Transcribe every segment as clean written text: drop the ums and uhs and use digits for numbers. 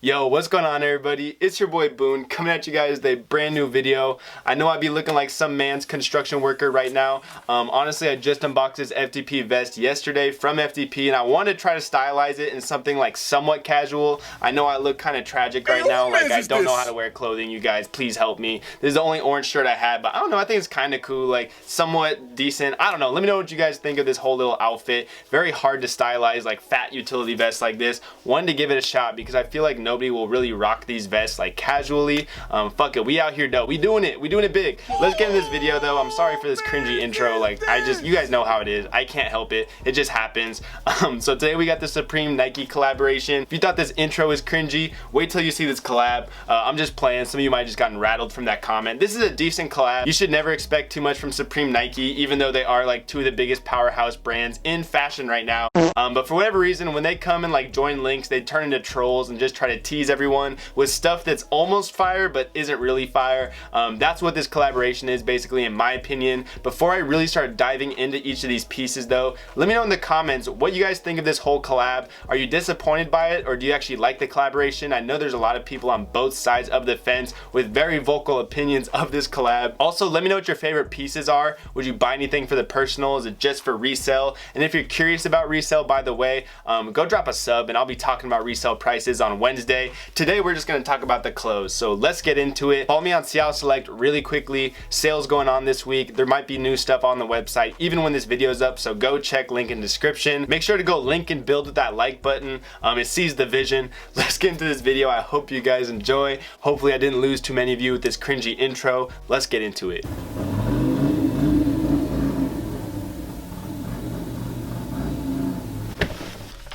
Yo, what's going on everybody? It's your boy Boone coming at you guys with a brand new video. I know I'd be looking like some man's construction worker right now. Honestly, I just unboxed this FTP vest yesterday from FTP and I wanted to try to stylize it in something like somewhat casual. I know I look kind of tragic right now, like I don't know how to wear clothing. You guys, please help me. This is the only orange shirt I had, but I don't know, I think it's kind of cool, like somewhat decent. I don't know, let me know what you guys think of this whole little outfit. Very hard to stylize like fat utility vests like this. Wanted to give it a shot because I feel like nobody will really rock these vests like casually. Fuck it, we out here though. We doing it big. Let's get in this video though. I'm sorry for this cringy intro. Like you guys know how it is. I can't help it. It just happens. So today we got the Supreme Nike collaboration. If you thought this intro was cringy, wait till you see this collab. I'm just playing. Some of you might have just gotten rattled from that comment. This is a decent collab. You should never expect too much from Supreme Nike, even though they are like two of the biggest powerhouse brands in fashion right now. But for whatever reason, when they come and like join links, they turn into trolls and just try to tease everyone with stuff that's almost fire but isn't really fire. That's what this collaboration is basically, in my opinion. Before I really start diving into each of these pieces though, let me know in the comments what you guys think of this whole collab. Are you disappointed by it, or do you actually like the collaboration? I know there's a lot of people on both sides of the fence with very vocal opinions of this collab. Also, let me know what your favorite pieces are. Would you buy anything for the personal? Is it just for resale? And if you're curious about resale, by the way, go drop a sub and I'll be talking about resale prices on Wednesday. Today we're just going to talk about the clothes, so let's get into it. Follow me on Seattle Select really quickly. Sales going on this week. There might be new stuff on the website even when this video is up, so go check, link in description. Make sure to go link and build with that like button. It sees the vision. Let's get into this video. I hope you guys enjoy. Hopefully I didn't lose too many of you with this cringy intro. Let's get into it.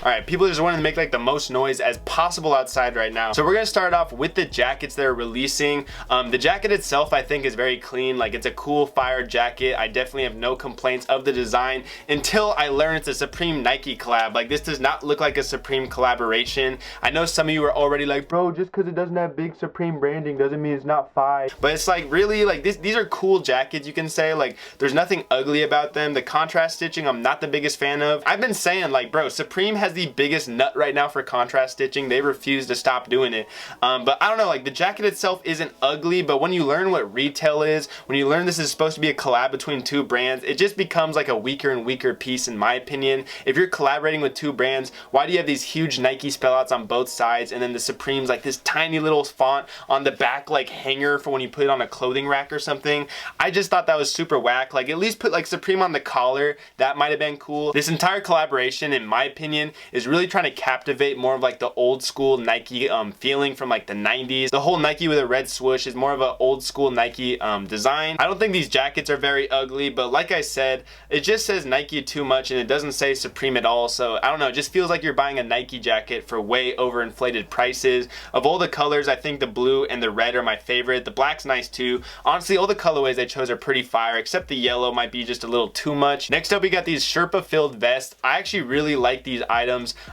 Alright, people just wanting to make like the most noise as possible outside right now. So we're going to start off with the jackets they're releasing. The jacket itself I think is very clean. Like, it's a cool fire jacket. I definitely have no complaints of the design until I learn it's a Supreme Nike collab. Like, this does not look like a Supreme collaboration. I know some of you are already like, bro, just because it doesn't have big Supreme branding doesn't mean it's not fire. But it's like, really, like these are cool jackets, you can say. Like, there's nothing ugly about them. The contrast stitching I'm not the biggest fan of. I've been saying, like, bro, Supreme has the biggest nut right now for contrast stitching. They refuse to stop doing it. But I don't know, like, the jacket itself isn't ugly, but when you learn what retail is, when you learn this is supposed to be a collab between two brands, it just becomes like a weaker and weaker piece in my opinion. If you're collaborating with two brands, why do you have these huge Nike spellouts on both sides and then the Supreme's like this tiny little font on the back, like hanger for when you put it on a clothing rack or something? I just thought that was super whack. Like, at least put like Supreme on the collar. That might have been cool. This entire collaboration, in my opinion, is really trying to captivate more of like the old school Nike feeling from like the 90s. The whole Nike with a red swoosh is more of an old school Nike design. I don't think these jackets are very ugly, but like I said, it just says Nike too much and it doesn't say Supreme at all. So I don't know, it just feels like you're buying a Nike jacket for way overinflated prices. Of all the colors, I think the blue and the red are my favorite. The black's nice too. Honestly, all the colorways they chose are pretty fire, except the yellow might be just a little too much. Next up, we got these Sherpa filled vests. I actually really like these items.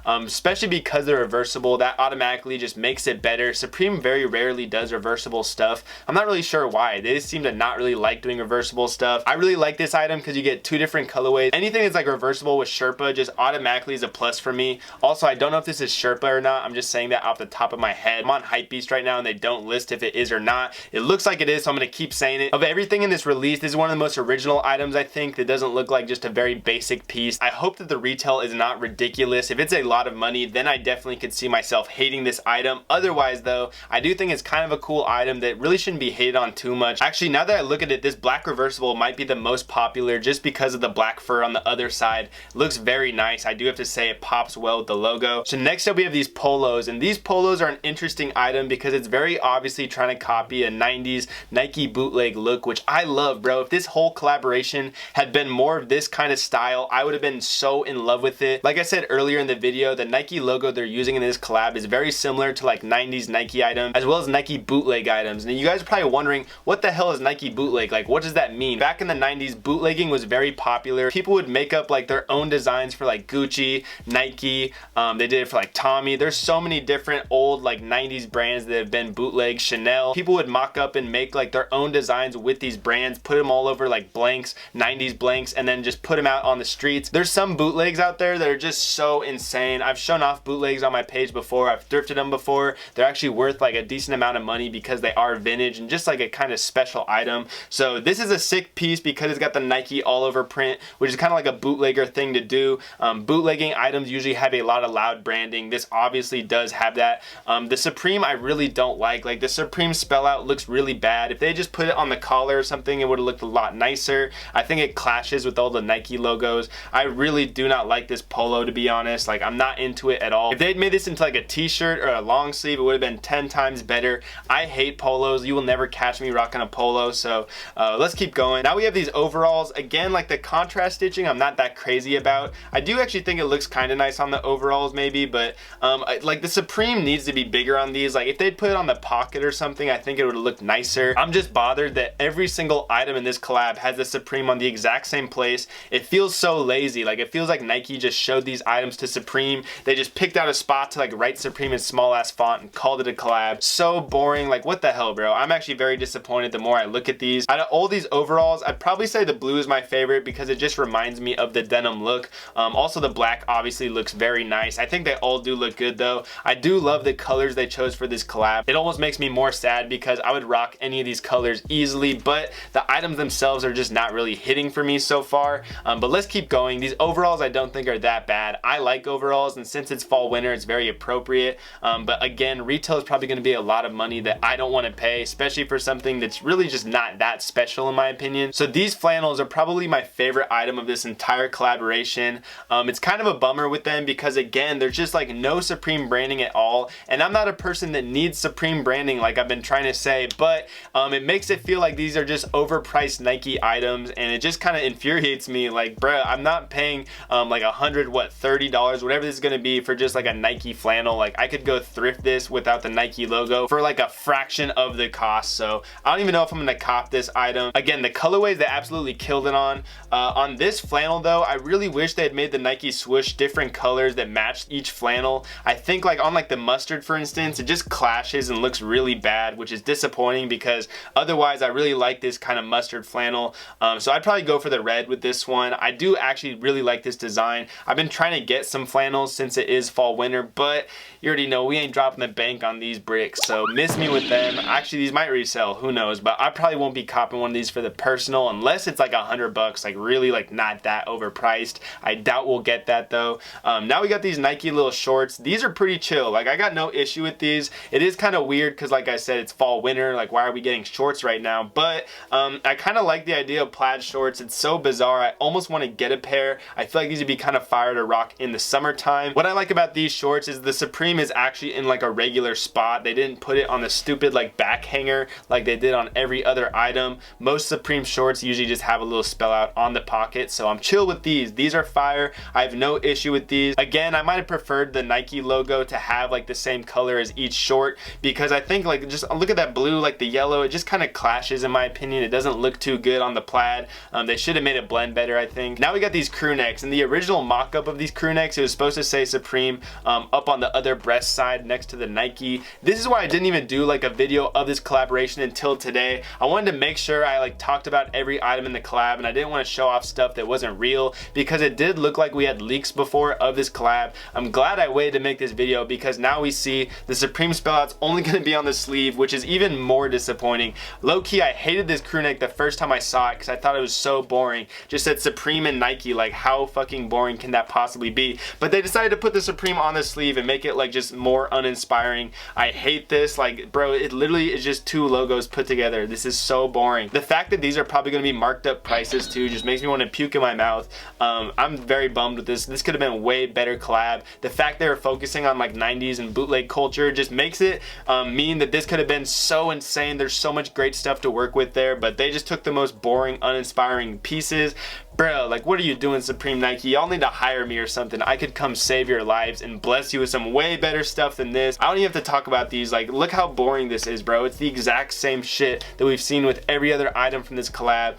Especially because they're reversible. That automatically just makes it better. Supreme very rarely does reversible stuff. I'm not really sure why. They just seem to not really like doing reversible stuff. I really like this item because you get two different colorways. Anything that's like reversible with Sherpa just automatically is a plus for me. Also, I don't know if this is Sherpa or not. I'm just saying that off the top of my head. I'm on Hypebeast right now and they don't list if it is or not. It looks like it is, so I'm going to keep saying it. Of everything in this release, this is one of the most original items I think that doesn't look like just a very basic piece. I hope that the retail is not ridiculous. If it's a lot of money, then I definitely could see myself hating this item. Otherwise though, I do think it's kind of a cool item that really shouldn't be hated on too much. Actually, now that I look at it, this black reversible might be the most popular just because of the black fur on the other side. It looks very nice. I do have to say it pops well with the logo. So next up we have these polos, and these polos are an interesting item because it's very obviously trying to copy a 90s Nike bootleg look, which I love, bro. If this whole collaboration had been more of this kind of style, I would have been so in love with it. Like I said earlier in the video, the Nike logo they're using in this collab is very similar to like 90s Nike items as well as Nike bootleg items. And you guys are probably wondering, what the hell is Nike bootleg? Like, what does that mean? Back in the 90s, bootlegging was very popular. People would make up like their own designs for like Gucci, Nike, they did it for like Tommy. There's so many different old like 90s brands that have been bootleg. Chanel. People would mock up and make like their own designs with these brands, put them all over like blanks, 90s blanks, and then just put them out on the streets. There's some bootlegs out there that are just so insane. I've shown off bootlegs on my page before. I've thrifted them before. They're actually worth like a decent amount of money because they are vintage and just like a kind of special item. So this is a sick piece because it's got the Nike all over print, which is kind of like a bootlegger thing to do. Bootlegging items usually have a lot of loud branding. This obviously does have that. The Supreme I really don't like. Like the Supreme spell out looks really bad. If they just put it on the collar or something, it would have looked a lot nicer. I think it clashes with all the Nike logos. I really do not like this polo, to be honest. Like I'm not into it at all. If they'd made this into like a t-shirt or a long sleeve, it would have been 10 times better. I hate polos. You will never catch me rocking a polo. So let's keep going. Now we have these overalls. Again, like the contrast stitching I'm not that crazy about. I do actually think it looks kind of nice on the overalls maybe, but like the Supreme needs to be bigger on these. Like if they'd put it on the pocket or something, I think it would have looked nicer. I'm just bothered that every single item in this collab has the Supreme on the exact same place. It feels so lazy. Like it feels like Nike just showed these items to Supreme. They just picked out a spot to like write Supreme in small ass font and called it a collab. So boring. Like what the hell, bro? I'm actually very disappointed the more I look at these. Out of all these overalls, I'd probably say the blue is my favorite because it just reminds me of the denim look. Also the black obviously looks very nice. I think they all do look good though. I do love the colors they chose for this collab. It almost makes me more sad because I would rock any of these colors easily, but the items themselves are just not really hitting for me so far. But let's keep going. These overalls I don't think are that bad. I like overalls, and since it's fall winter, it's very appropriate. But again, retail is probably going to be a lot of money that I don't want to pay, especially for something that's really just not that special in my opinion. So these flannels are probably my favorite item of this entire collaboration. It's kind of a bummer with them because again, there's just like no Supreme branding at all, and I'm not a person that needs Supreme branding like I've been trying to say, but it makes it feel like these are just overpriced Nike items, and it just kind of infuriates me. Like, bruh, I'm not paying like $30, whatever this is gonna be for just like a Nike flannel. Like I could go thrift this without the Nike logo for like a fraction of the cost. So I don't even know if I'm gonna cop this item. Again, the colorways they absolutely killed it on. On this flannel though, I really wish they had made the Nike swoosh different colors that matched each flannel. I think like on like the mustard for instance, it just clashes and looks really bad, which is disappointing because otherwise I really like this kind of mustard flannel. So I'd probably go for the red with this one. I do actually really like this design. I've been trying to get some flannels since it is fall winter, but you already know we ain't dropping the bank on these bricks, so miss me with them. Actually, these might resell, who knows, but I probably won't be copping one of these for the personal unless it's like $100, like really like not that overpriced. I doubt we'll get that though. Now we got these Nike little shorts. These are pretty chill. Like I got no issue with these. It is kind of weird because like I said, it's fall winter. Like why are we getting shorts right now? But I kind of like the idea of plaid shorts. It's so bizarre. I almost want to get a pair. I feel like these would be kind of fire to rock in the summertime. What I like about these shorts is the Supreme is actually in like a regular spot. They didn't put it on the stupid like back hanger like they did on every other item. Most Supreme shorts usually just have a little spell out on the pocket, so I'm chill with these. These are fire. I have no issue with these. Again, I might have preferred the Nike logo to have like the same color as each short because I think like just look at that blue, like the yellow, it just kind of clashes in my opinion. It doesn't look too good on the plaid. They should have made it blend better, I think. Now we got these Crewnecks. In the original mock-up of these Crewnecks, it was supposed to say Supreme up on the other breast side next to the Nike. This is why I didn't even do like a video of this collaboration until today. I wanted to make sure I like talked about every item in the collab, and I didn't want to show off stuff that wasn't real because it did look like we had leaks before of this collab. I'm glad I waited to make this video because now we see the Supreme spell out's only going to be on the sleeve, which is even more disappointing. Low-key, I hated this crewneck the first time I saw it because I thought it was so boring. Just said Supreme and Nike, like how fucking boring can that possibly be? But they decided to put the Supreme on the sleeve and make it like just more uninspiring. I hate this. Like, bro, it literally is just two logos put together. This is so boring. The fact that these are probably going to be marked up prices too just makes me want to puke in my mouth. I'm very bummed with this. This could have been a way better collab. The fact they were focusing on like 90s and bootleg culture just makes it mean that this could have been so insane. There's so much great stuff to work with there, but they just took the most boring, uninspiring pieces. Bro, like what are you doing, Supreme Nike? Y'all need to hire me or something. I could come save your lives and bless you with some way better stuff than this. I don't even have to talk about these. Like, look how boring this is, bro. It's the exact same shit that we've seen with every other item from this collab.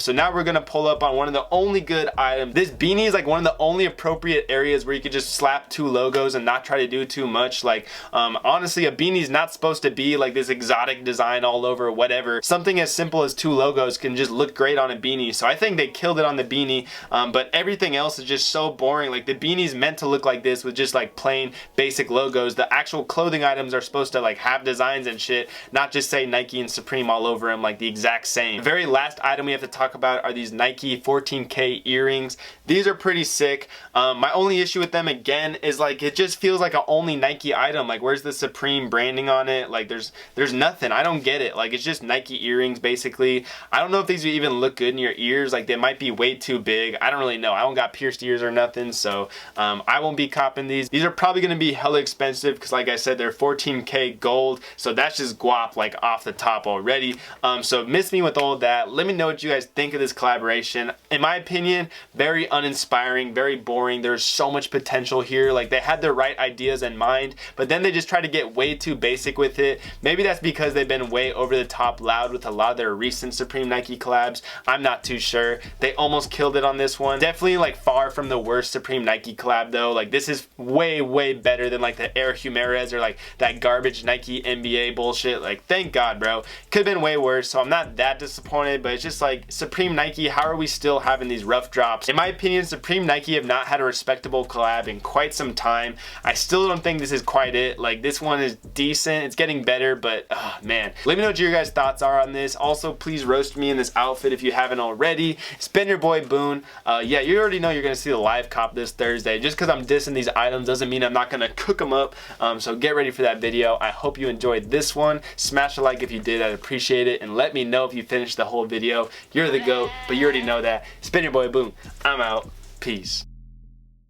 So now we're gonna pull up on one of the only good items. This beanie is like one of the only appropriate areas where you could just slap two logos and not try to do too much. Like, honestly, a beanie is not supposed to be like this exotic design all over, whatever. Something as simple as two logos can just look great on a beanie. So I think they killed it on the beanie, but everything else is just so boring. Like the beanie's meant to look like this with just like plain basic logos. The actual clothing items are supposed to like have designs and shit, not just say Nike and Supreme all over them, like the exact same. The very last item we have to talk about are these Nike 14K earrings. These are pretty sick. My only issue with them again is like it just feels like an only Nike item. Like where's the Supreme branding on it? Like there's nothing. I don't get it. Like it's just Nike earrings basically. I don't know if these would even look good in your ears. Like they might be way too big. I don't really know. I don't got pierced ears or nothing, so I won't be copping these. These are probably gonna be hella expensive because like I said, they're 14K gold, so that's just guap like off the top already. So miss me with all of that. Let me know what you guys think of this collaboration. In my opinion, very uninspiring, very boring. There's so much potential here. Like they had the right ideas in mind, but then they just try to get way too basic with it. Maybe that's because they've been way over the top loud with a lot of their recent Supreme Nike collabs. I'm not too sure. They almost killed it on this one. Definitely like far from the worst Supreme Nike collab though. Like this is way better than like the Air Humeras or like that garbage Nike NBA bullshit. Like thank God, bro. Could have been way worse, so I'm not that disappointed, but it's just like Supreme Nike, how are we still having these rough drops? In my opinion, Supreme Nike have not had a respectable collab in quite some time. I still don't think this is quite it. Like this one is decent, it's getting better, but oh man. Let me know what your guys' thoughts are on this. Also, please roast me in this outfit if you haven't already. It's been your boy Boone. Yeah, you already know you're gonna see the live cop this Thursday. Just because I'm dissing these items doesn't mean I'm not gonna cook them up. So get ready for that video. I hope you enjoyed this one. Smash a like if you did, I'd appreciate it, and let me know if you finished the whole video. You're the GOAT, but you already know that. It's been your boy Boone. I'm out. Peace.